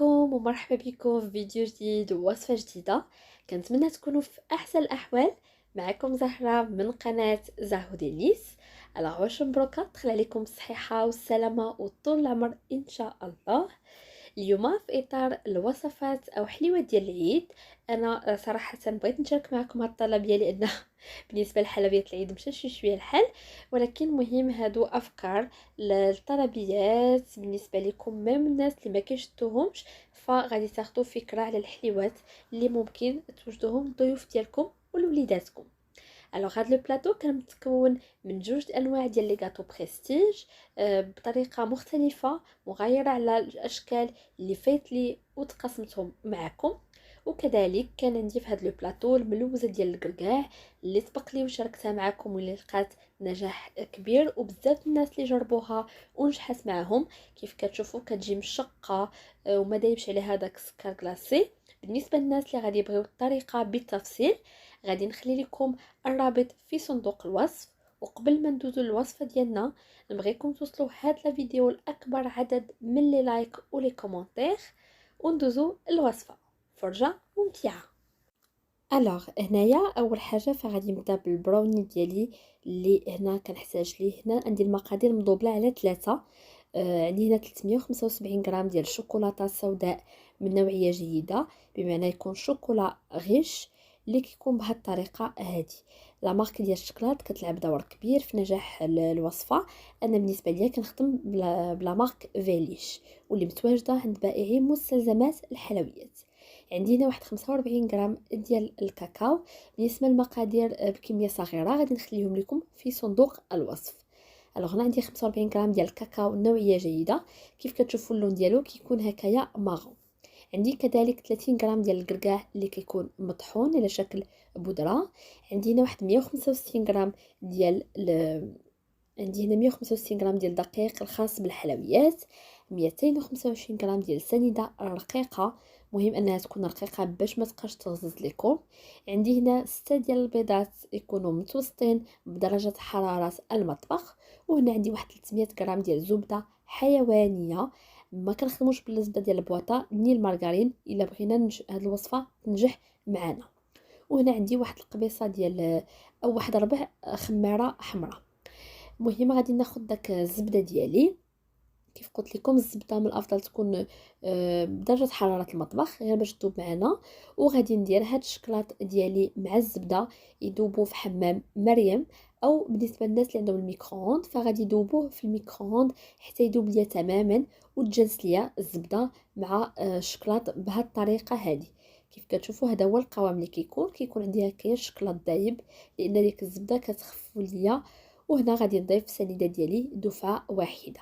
عليكم ومرحبا بكم في فيديو جديد ووصفة جديدة. كنتمنى تكونوا في أحسن الأحوال. معكم زهرة من قناة زاهو ديليس. واش مبروكة تدخل عليكم الصحة والسلامة وطول العمر إن شاء الله. اليوم في اطار الوصفات او حليوات ديال العيد، انا صراحه بغيت نشارك معكم هاد الطلب ديالي لان بالنسبه لحلويات العيد مشى شي شويه الحال، ولكن مهم هادو افكار للطلبيات بالنسبه لكم ميم الناس اللي ما كيشتوهمش، فغادي تاخذوا فكره على الحليوات اللي ممكن توجدوهم الضيوف ديالكم ولوليداتكم. هاد لو بلاطو كان متكون من جوج انواع ديال لي غاتو بريستيج، بطريقه مختلفه مغايره على الاشكال اللي فايت لي وتقاسمتهم معكم. وكذلك كان عندي في هاد لو بلاطو الملوزه ديال الكركاع اللي سبق لي وشاركتها معكم واللي لقات نجاح كبير وبزاف الناس اللي جربوها ونجحت معهم. كيف كتشوفوا كتجي مشقه، وما دايبش عليها داك السكر كلاصي. بالنسبه للناس اللي غادي يبغيو الطريقه بالتفصيل غادي نخلي لكم الرابط في صندوق الوصف. وقبل ما ندوزو للوصفه ديالنا نبغيكم توصلوا هاد الفيديو لاكبر عدد من لي لايك ولي كومونتير وندوزو الوصفه. فرجه ممتعه. هنايا اول حاجه فغادي نبدا بالبراوني ديالي اللي هنا كنحتاج ليه. هنا عندي المقادير مضوبله على 3. عندي هنا 375 غرام ديال الشوكولاته السوداء من نوعيه جيده، بمعنى يكون شوكولا غش اللي كيكون بهذه الطريقه هذه. لا مارك ديال الشكلاط كتلعب دور كبير في نجاح الوصفه. انا بالنسبه ليا كنخدم بلا مارك فيليش واللي متواجده عند بائعي مستلزمات الحلويات. عندي هنا واحد 45 غرام ديال الكاكاو. بالنسبه للمقادير بكميه صغيره غادي نخليهم لكم في صندوق الوصف. هنا عندي 45 غرام ديال الكاكاو النوعيه جيده، كيف كتشوفوا اللون ديالو كيكون هكايا مارون. عندي كذلك 30 غرام ديال الكركاع اللي كيكون مطحون على شكل بودره. عندي هنا واحد 165 غرام ديال عندي هنا 165 غرام ديال الدقيق الخاص بالحلويات. 225 غرام ديال السنيده الرقيقه، مهم انها تكون رقيقه باش ما تبقاش تغزز لكم. عندي هنا 6 ديال البيضات يكونوا متوسطين بدرجه حراره المطبخ. وهنا عندي واحد 300 غرام ديال الزبده حيوانيه. ما كنخدموش بالزبده ديال البواطه ني المارغرين الا بغينا هاد الوصفه تنجح معنا. وهنا عندي واحد القبيصه ديال او واحد ربع خماره حمراء. المهم غادي ناخذ داك الزبده ديالي. كيف قلت لكم الزبده من الافضل تكون بدرجه حراره المطبخ غير باش تذوب معنا. وغادي ندير هاد الشكلاط ديالي مع الزبده يذوبوا في حمام مريم، او بالنسبه للناس اللي عندهم الميكرووند فغادي يذوبوه في الميكرووند حتى يذوب ليا تماما وتجلس ليا الزبده مع الشكلاط بهاد الطريقه هذه. كيف كتشوفوا هذا هو القوام اللي كيكون عندي هكايا الشكلاط دايب لان ديك الزبده كتخفف ليا. وهنا غادي نضيف السنيده ديالي دفعه واحده.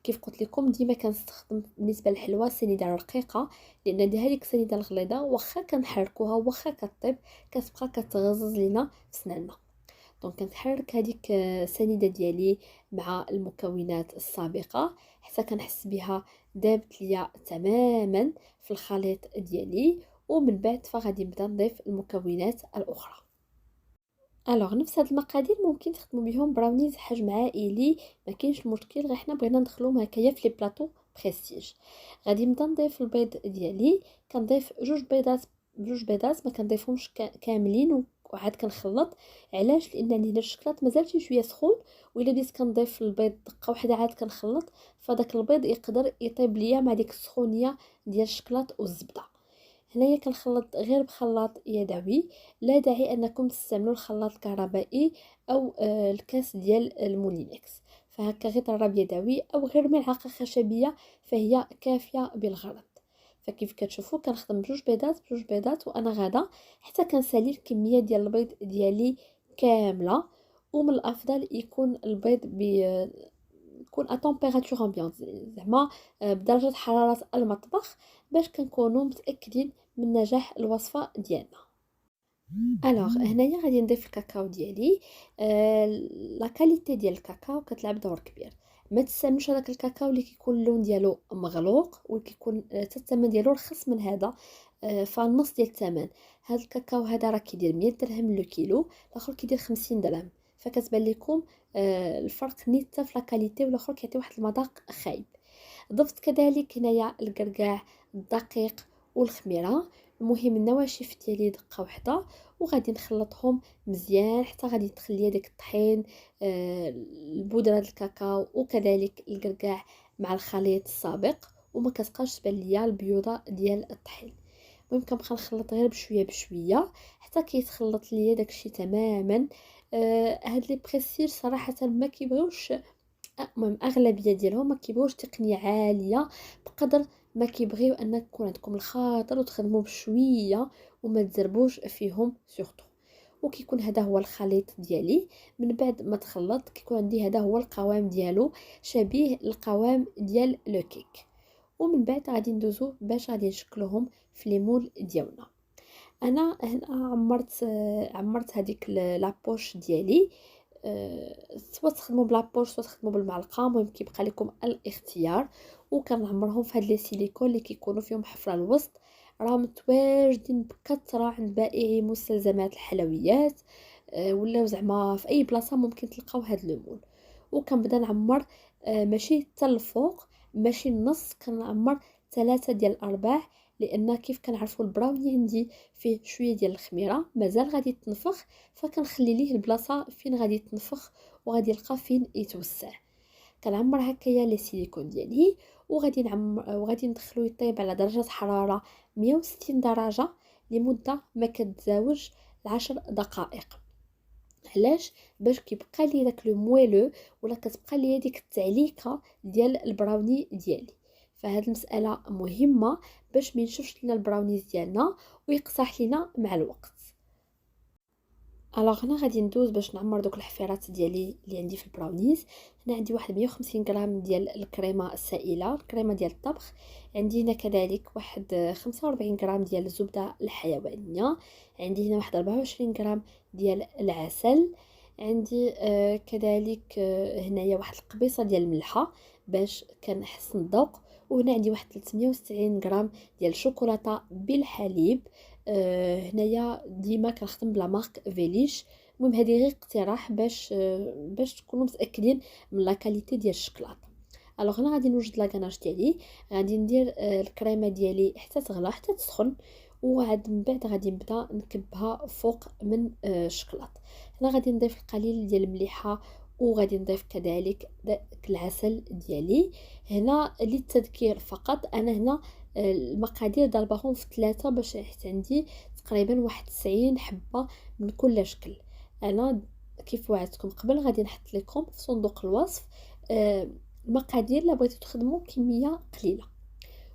كيف قلت لكم ديما كنستخدم بالنسبه للحلوى السنيده الرقيقه، لان هذيك السنيده الغليظه واخا كنحركوها واخا كطيب كتبقى كتغزز لينا في سناننا. دونك كنحرك هذيك السنيده ديالي مع المكونات السابقه حتى كنحس بها دابت ليا تماما في الخليط ديالي. ومن بعد فغادي نبدا نضيف المكونات الاخرى. نفس هاد المقادير ممكن تخدموا بهم براونيز حجم عائلي، ما كاينش مشكل، غير حنا بغينا ندخلوهم هكايا في لي بلاطو بريستيج. غادي نبدا نضيف البيض ديالي. كنضيف جوج بيضات ما كنضيفهمش كاملين وعاد كنخلط. علاش؟ لان عندي هنا الشكلاط مازال شي شويه سخون، والا بديت كنضيف البيض دقه واحده عاد كنخلط فداك البيض يقدر يطيب ليا مع ديك السخونيه ديال الشكلاط والزبده. هنايا كنخلط غير بخلاط يدوي، لا داعي انكم تستعملوا الخلاط الكهربائي او الكاس ديال المولينكس. فهكا غير ضرب يدوي او غير ملعقه خشبيه فهي كافيه بالغرض. فكيف كتشوفوا كنخدم بجوج بيضات وانا غادا حتى كنسالي الكميه ديال البيض ديالي كامله. ومن الافضل يكون البيض يكون ا تمبيراتور امبيانت، زعما بدرجه حراره المطبخ باش كنكونوا متاكدين من نجاح الوصفه ديالنا. هنايا غادي نضيف الكاكاو ديالي. لا كاليتي ديال الكاكاو كتلعب دور كبير. ما تستعملوش هذاك الكاكاو اللي كيكون اللون ديالو مغلوق وكيكون حتى الثمن ديالو رخص من هذا. فالنص ديال الثمن هذا الكاكاو هذا راه كيدير 100 درهم لو كيلو، الاخر كيدير 50 درهم. فكتبان لكم الفرق نيت في لا كاليتي، والاخر كيعطي واحد المذاق خايب. ضفت كذلك هنايا الكركاع، الدقيق والخميره. المهم النواشف ديالي دقه واحده، وغادي نخلطهم مزيان حتى غادي تدخل ليا داك الطحين، البودره الكاكاو وكذلك الكركاع مع الخليط السابق، وما كتبقاش تبان ليا البيوضه ديال الطحين. المهم كنبقى نخلط غير بشويه بشويه حتى كيتخلط ليا داكشي تماما. هاد لي بريسيج صراحه ما كيبغيوش، المهم اغلبيه ديالهم ما كيبغيوش تقنيه عاليه، بقدر ما كيبغيو ان يكون عندكم الخاطر وتخدموا بشويه وما تزربوش فيهم سورتو. وكيكون هذا هو الخليط ديالي. من بعد ما تخلط كيكون عندي هذا هو القوام ديالو، شبيه القوام ديال لو كيك. ومن بعد غادي ندوزو باش غادي نشكلوهم في لي مول ديالنا. انا هنا عمرت هذيك لابوش ديالي. سواء تخدموا بلابوش سواء تخدموا بالمعلقه، المهم كيبقى لكم الاختيار. وكنعمرهم في هاد لي سيليكون اللي كيكونوا فيهم حفره الوسط، راه متواجدين بكثره عند بائعي مستلزمات الحلويات، ولا زعما في اي بلاصه ممكن تلقاو هاد لو مول. وكنبدا نعمر ماشي حتى الفوق، ماشي النص، كنعمر 3 ديال الارباع، لان كيف كنعرفوا البراوني عندي فيه شويه ديال الخميره مازال غادي تنفخ، فكنخلي ليه البلاصه فين غادي تنفخ وغادي يلقى فين يتوسع. كنعمر هكايا لي سيليكون ديالي، وغادي ندخلو يطيب على درجه حراره 160 درجه لمده ما كتزاوج 10 دقائق. علاش؟ باش كيبقى لي داك لو مويلو، ولا كتبقى لي ديك التعليكه ديال البراوني ديالي. فهاد المساله مهمه باش ما ينشفش لنا البراونيز ديالنا ويقصح لنا مع الوقت. الوغ هنا غادي ندوز باش نعمر دوك الحفيرات ديالي اللي عندي في البراونيز. هنا عندي واحد 150 غرام ديال الكريمه السائله، الكريمه ديال الطبخ. عندي هنا كذلك واحد 45 غرام ديال الزبده الحيوانيه. عندي هنا واحد 24 غرام ديال العسل. عندي كذلك هنايا واحد القبيصه ديال الملحه باش كنحسن الذوق. وهنا عندي واحد 370 غرام ديال الشوكولاته بالحليب. هنايا ديما كنخدم بلا مارك فيليش. المهم هذه غير اقتراح باش تكونوا متاكدين من لا كاليتي ديال الشكلاط. الوغ انا غادي نوجد لاكاناج ديالي، غادي ندير الكريمه ديالي حتى تغلى حتى تسخن، وعاد من بعد غادي نبدا نكبها فوق من الشكلاط. هنا غادي نضيف القليل ديال المليحه، وغادي نضيف كذلك داك العسل ديالي. هنا للتذكير فقط، انا هنا المقادير ضربهم في 3 باش حيت عندي تقريبا واحد 90 حبه من كل شكل. انا كيف وعدتكم قبل غادي نحط لكم في صندوق الوصف المقادير لا بغيتو تخدموا كميه قليله.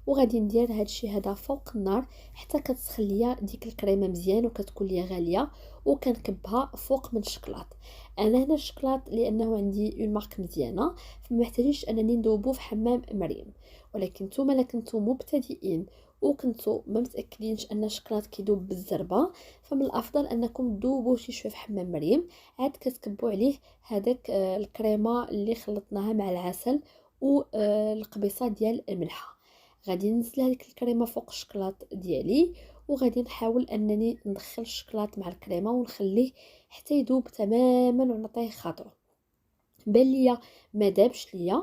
وغادي ندير هادشي هذا فوق النار حتى كتسخن ليا ديك الكريمه مزيان وكتكون ليا غاليه، وكنكبها فوق من الشكلاط. انا هنا الشكلاط لانه عندي اون مارك مزيانه، فما محتاجيش انني ندوبو في حمام مريم. ولكن نتوما الا كنتو مبتدئين وكنتو ما متاكدينش ان الشكلاط كيدوب بالزربه، فمن الافضل انكم تذوبوه شي شويه في حمام مريم، عاد كتكبوا عليه هذاك الكريمه اللي خلطناها مع العسل والقبيصه ديال الملحه. غادي ننزل هذيك الكريمه فوق الشكلاط ديالي، وغادي نحاول انني ندخل الشكلاط مع الكريمه ونخليه حتى يذوب تماما ونعطيه خاطره. بان ليا ما دابش ليا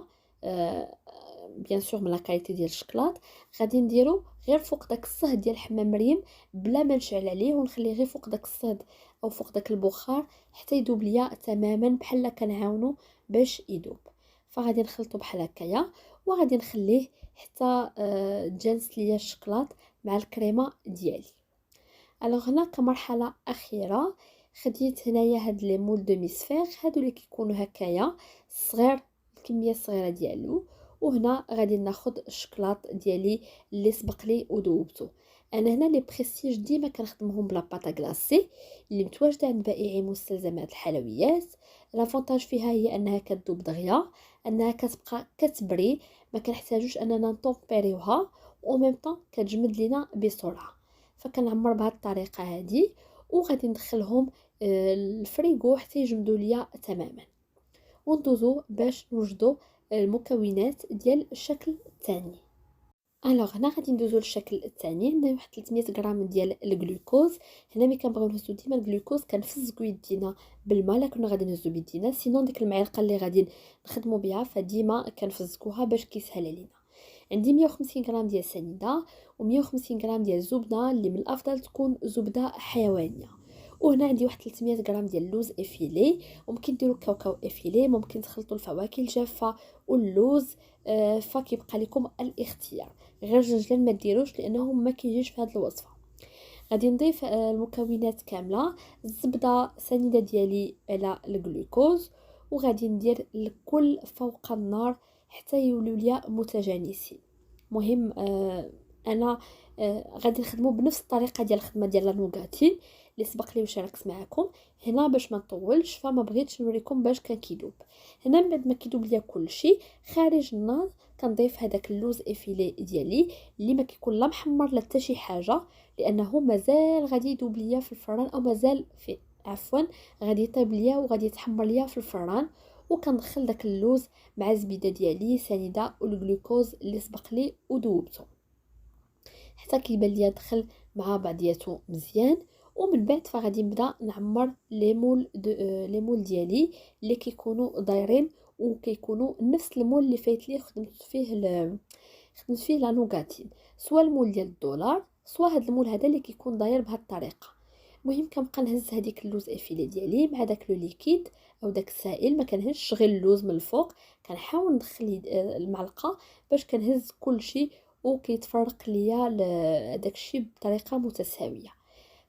بيان سور من لا كاليتي ديال الشكلاط، غادي نديرو غير فوق داك الصهد ديال حمام مريم بلا ما نشعل عليه، ونخليه غير فوق داك الصهد او فوق داك البخار حتى يذوب ليا تماما بحال كنعاونو باش يذوب. فغادي نخلطو بحال هكايا، وغادي نخليه حتى تجانس ليا الشكلاط مع الكريمه ديالي. الوغ هنا كمرحله اخيره خديت هنايا هاد لي مول دو ميسفير، هادو اللي كيكونوا هكايا صغير، الكميه الصغيره ديالو. وهنا غادي ناخذ الشكلاط ديالي اللي سبق لي وذوبته. انا هنا لي بريستيج ديما كنخدمهم بلا باطا كلاصي اللي متواجده عند بائعي مستلزمات الحلويات. لافونتاج فيها هي انها كتذوب دغيا، انها كتبقى كتبري، ما كنحتاجوش اننا نطومبيريوها، و ميم طون كتجمد لينا بسرعه. فكنعمر بهذه الطريقه هذه، وغادي ندخلهم الفريغو حتى يجمدوا ليا تماما. وندوزو باش نوجدوا المكونات ديال الشكل الثاني. الوغ هنا غادي ندوزو للشكل الثاني. عندنا واحد 300 غرام ديال الجلوكوز. هنا ملي كنبغيو نهزو ديما الجلوكوز كنفزكو يدينا بالماء، لا كنا غادي نهزو بيدينا، سينون ديك المعلقه اللي غادي نخدموا بها فديما كنفزكوها باش كيسهل علينا. عندي 150 غرام ديال سنيده و150 غرام ديال الزبده اللي من الافضل تكون زبده حيوانيه. وهنا عندي واحد 300 غرام ديال اللوز افيلي، وممكن ديروا كاوكاو افيلي، ممكن تخلطوا الفواكه الجافه واللوز. فكيبقى لكم الاختيار، غير جنجلان ما ديروش لانه ما كيجيش في هذه الوصفه. غادي نضيف المكونات كامله، الزبده سنيده ديالي على الجلوكوز، وغادي ندير الكل فوق النار حتى يوليو ليا متجانسين. مهم انا غادي نخدموا بنفس الطريقه ديال الخدمه ديال النوغاتي اللي سبق لي وشاركت معكم هنا باش ما نطولش، فما بغيتش نوريكم باش كان كيدوب. هنا من بعد ما كيدوب ليا كلشي خارج النار كنضيف هذاك اللوز افيلي ديالي اللي ما كيكون لا محمر لا حتى شي حاجه، لانه مازال غادي يذوب ليا في الفران، او مازال في غادي يطيب ليا وغادي يتحمر ليا في الفران. وكندخل داك اللوز مع الزبيده ديالي سنيده والجلوكوز اللي سبق لي وذوبته حتى كيبان ليا دخل مع بعضياتو مزيان. ومن بعد فغادي نبدا نعمر لي مول ديالي اللي كيكونوا دايرين وكيكونوا نفس المول اللي فايت لي خدمت فيه لا نوغاتين، سواء المول ديال الدولار سواء هذا المول هذا اللي كيكون داير بهذه الطريقه. المهم كنبقى نهز هذيك اللوز افيلي ديالي مع داك لو ليكيد او داك السائل، ما كنهزش غير اللوز من الفوق، كنحاول ندخل المعلقه باش كنهز كل شيء وكيتفرق ليا داك الشيء بطريقه متساويه.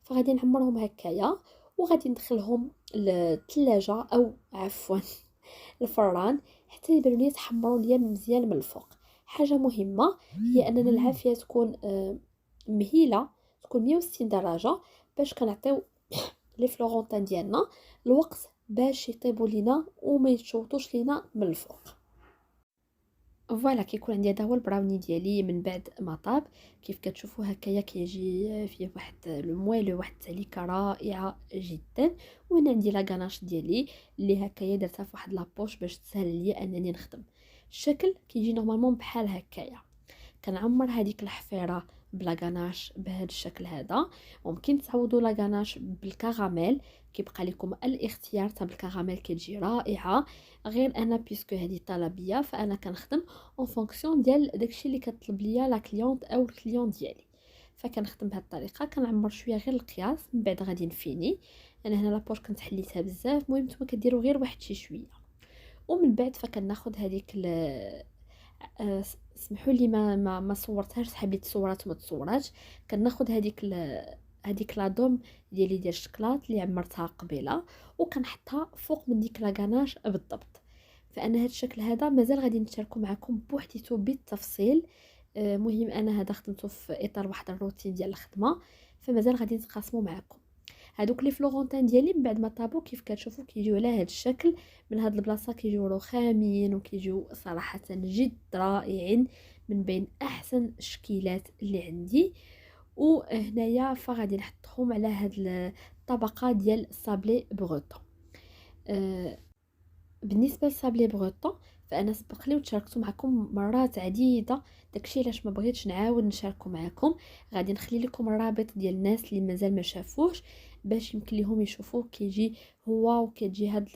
فغادي نعمرهم هكايا وغادي ندخلهم للثلاجه او عفوا الفران حتى يبانوا لي تحمروا ليا مزيان من الفوق. حاجه مهمه هي اننا العافيه تكون مهيله، تكون 160 درجه باش كنعطيو لي فلورونتان ديالنا الوقت باش يطيبوا لينا وما يتشوطوش لينا من الفوق. فوالا كيكون عندي هذا هو البراوني ديالي من بعد ما طاب. كيف كتشوفوا هكايا كيجي فيه واحد لو مويلو، واحد التليكه رائعه جدا. وهنا عندي لا غاناش ديالي اللي هكايا درتها في واحد لابوش باش تسهل لي انني نخدم. الشكل كيجي نورمالمون بحال هكايا. كنعمر هذيك الحفيره بلا غاناش بهذا الشكل هذا. ممكن تعوضوا لا غاناش بالكراميل، كيبقى لكم الاختيار تاع بالكراميل كتجي رائعه. غير انا بيسكو هذه طلبيه فانا كنخدم اون فونكسيون ديال داكشي اللي كتطلب ليا لا كليونط او الكليون ديالي، فكنخدم بهذه الطريقه. كنعمر شويه غير القياس من بعد غادي نفيني. انا هنا لابوش كنت حليتها بزاف، المهم نتوما كديروا غير واحد شي شويه. ومن بعد فكناخذ هذيك سمحوا لي ما صورتهاش، حبيت صورات وما تصوراتش. كناخذ هذيك لادوم ديالي ديال الشكلاط اللي عمرتها قبيله وكنحطها فوق من ديك لاغاناش بالضبط. فانا هذا الشكل هذا مازال غادي نشاركو معكم بوحديتو بالتفصيل. مهم انا هذا خدمته في اطار واحد الروتين ديال الخدمه، فمازال غادي نتقاسموا معكم. هادوك لي فلورونتان ديالي من بعد ما طابو كيف كتشوفوا كيجيو على هذا الشكل. من هاد البلاصه كيجيو رخامين وكيجيو صراحه جد رائعين، من بين احسن الشكيلات اللي عندي. وهنايا فغادي نحطهم على هاد الطبقه ديال الصابلي بروطون. بالنسبه للصابلي بروطون فانا سبق لي وتشاركت معكم مرات عديده، داكشي علاش ما بغيتش نعاود نشاركو معكم. غادي نخلي لكم الرابط ديال الناس اللي مازال ما شافوش باش يمكن لهم يشوفوه. كيجي هو وكتجي هاد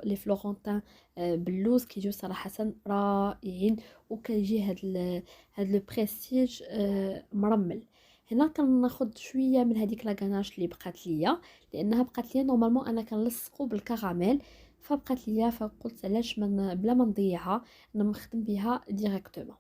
لي فلورونتان باللوز كيجيو صراحه رائعين، وكيجي هاد لو بريستيج مرمل. هنا كناخذ شويه من هذيك لا غاناش اللي بقات ليا، لانها بقات ليا نورمالمون انا كنلصقو بالكراميل، فبقات ليا فقلت علاش بلا ما نضيعها نخدم بها ديريكتومون.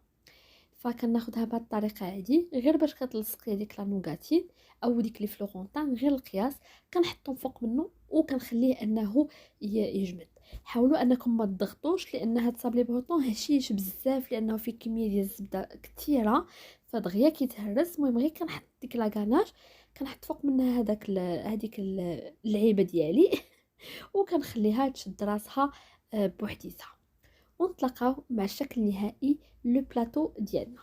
فكناخذها بهذه الطريقه عادي غير باش كتلصقي ديك لا نوغاتين او ديك لي فلورونتان غير القياس. كنحطهم فوق منه وكنخليه انه يجمد. حاولوا انكم ما تضغطوش لان هاد صابلي بروطون هشيش بزاف لانه فيه كميه ديال الزبده كثيره فدغيا كيتهرس. المهم غير كنحط ديك لا غاناش، كنحط فوق منها هذيك اللعيبه ديالي وكنخليها تشد راسها بوحديتها. ونتلاقاو مع الشكل النهائي لو بلاطو ديالنا.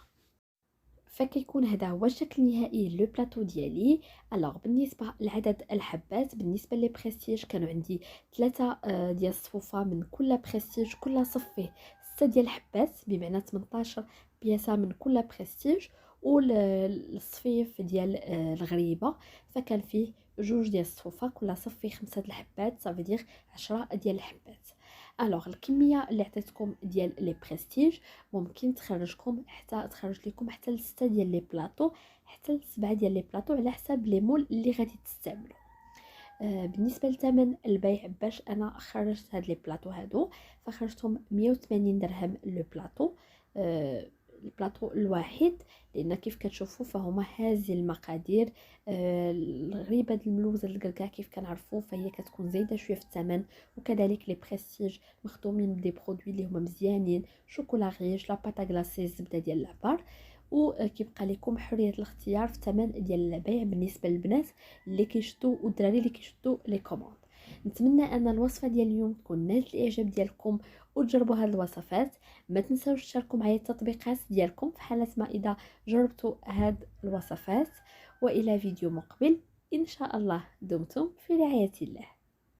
فكيكون هذا هو الشكل النهائي لو بلاطو ديالي. الوغ بالنسبه لعدد الحبات، بالنسبه لي بريستيج كانوا عندي 3 ديال الصفوفه من كل بريستيج، كل صف فيه 6 ديال الحبات، بمعنى 18 بياسه من كل بريستيج. والصفيف ديال الغريبه فكان فيه 2 ديال الصفوفه، كل صف فيه 5 د الحبات، صافي دير 10 ديال الحبات. الوغ الكميه اللي عطيتكم ديال لي بريستيج ممكن تخرج لكم حتى ل 6 ديال لي بلاطو، حتى ل 7 ديال لي بلاطو على حسب لي مول اللي غادي تستعملوا. بالنسبه لثمن البيع باش انا خرجت هاد لي بلاطو هادو، فخرجتهم 180 درهم لو بلاطو، البلاطو الواحد، لان كيف كتشوفوا فهما هذه المقادير. الغريبه د الملوزه الكركاع كيف كنعرفوا فهي كتكون زايده شويه في الثمن، وكذلك لي بريستيج مخدومين بدي برودوي اللي هما مزيانين، شوكولا غيش، لا باتا غلاسي، الزبده ديال العبار. وكيبقى لكم حريه الاختيار في الثمن ديال البيع بالنسبه للبنات اللي كيشدوا والدراري اللي كيشدوا لي كوموند. نتمنى ان الوصفه ديال اليوم تكون نالت الاعجاب ديالكم وتجربوا هذه الوصفات. ما تنساوش تشاركوا معايا التطبيقات ديالكم في حاله ما اذا جربتوا هذه الوصفات. والى فيديو مقبل ان شاء الله، دمتم في رعايه الله.